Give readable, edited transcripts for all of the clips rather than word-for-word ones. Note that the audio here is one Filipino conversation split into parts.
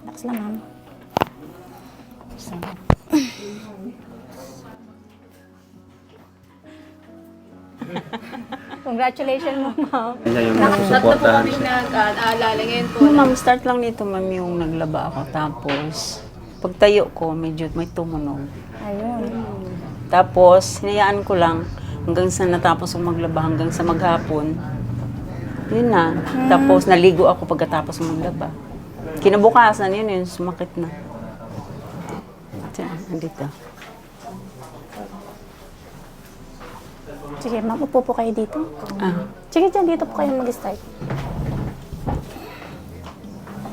Relax lang, ma'am. Congratulations mo, ma'am. Kanya yung Tatlo po nasusuportahan kami siya. nag-aalala ngayon po. Ma'am, start lang nito, ma'am, yung naglaba ako. Tapos, pagtayo ko, medyo may tumunog. Ayun. Tapos, hinayaan ko lang hanggang sa natapos kong maglaba, hanggang sa maghapon. Yun na. Tapos, naligo ako pagkatapos maglaba. Kinabukasan, yun, sumakit na. Diyan, andito. Sige, ma'am, upo po kayo dito. Ah, Sige, dyan, dito po kayo mag-start.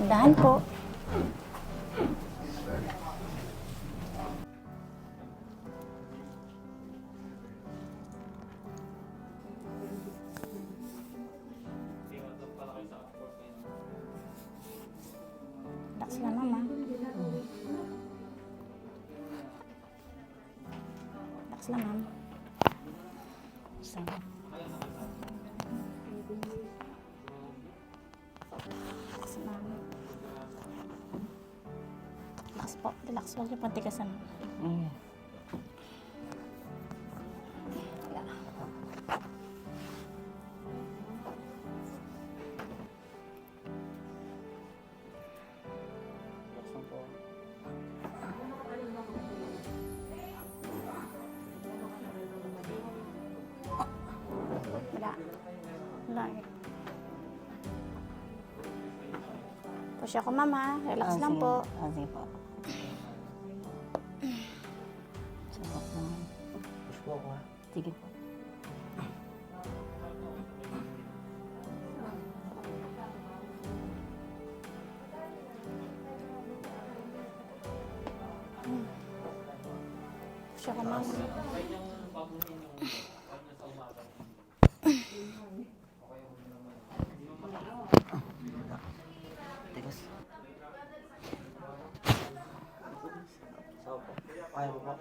Dahan po. Relax lang, ma'am. Relax lang, ma'am. sama. Relax, ma'am. Relax po. Relax. Huwag niyo pang tigasan. Mm. Wala. Wala eh. Push ako, ma'am, ha? Relax lang po. Sige po. Sarap naman. Push po ako ha. Sige po. Push ako, ma'am. Tigas. Kaya mo po.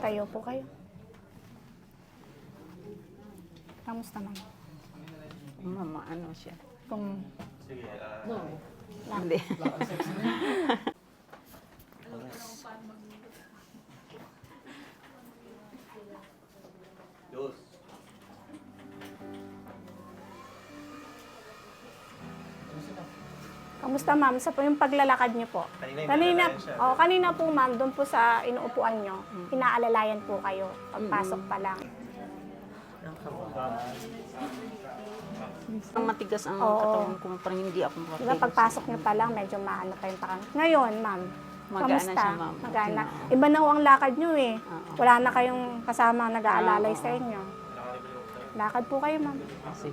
Tayo po kayo. Kamusta, ma'am? Mama, ano siya? Kung Hindi. kamusta, ma'am? Sa po yung paglalakad niyo po? Kanina po, ma'am, doon po sa inuupuan niyo, inaalalayan po kayo pagpasok pa lang. Ang matigas ang Oo. katawan ko, parang hindi ako Diba, makakilos. pagpasok niyo pa lang, medyo maano pa yung takang. Ngayon, ma'am, Magana kamusta? siya, ma'am. Magana. Oo. Iba na ho ang lakad niyo eh. Oo. Wala na kayong kasama nag-aalalay Oo. sa inyo. Lakad po kayo, ma'am. Kasi,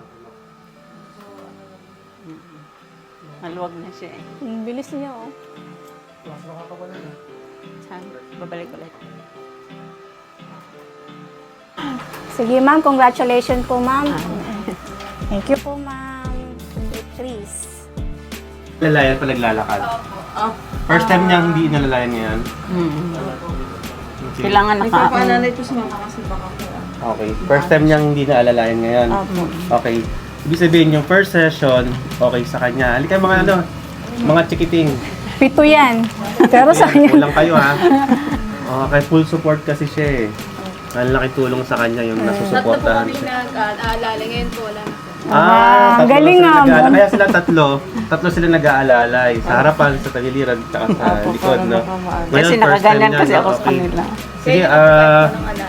maluwag na siya eh. Ang bilis niyo, oh. Saan? Babalik ulit. Sige, ma'am. Congratulations po, ma'am. Thank you po, ma'am. Beatrice. Lalayan pa naglalakad. First time niya hindi nalalayan ngayon. Okay. Kailangan Nagpapaalalay po si mama kasi baka po. Okay. First time niyang hindi naalalayan ngayon. Okay. Ibig sabihin yung first session, okay sa kanya. Halika mga mga chikiting. Pito yan. Pero sa kanya. Kulang kayo ha. Okay, full support kasi siya eh. Ang laki tulong sa kanya yung Tatlo po nasusuportahan kami siya. nag-aalala ngayon po. Wala na po. Tatlo galing sila nga, nag-aalala. ma'am. Kaya sila tatlo sila nag-aalalay. Sa harapan, sa tagiliran, at sa likod, no? Ngayon, Kasi first nakaganyan time kasi niya, ako sa okay. kanila. Sige, Walang alala.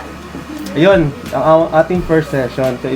ayun, ang ating first session. So,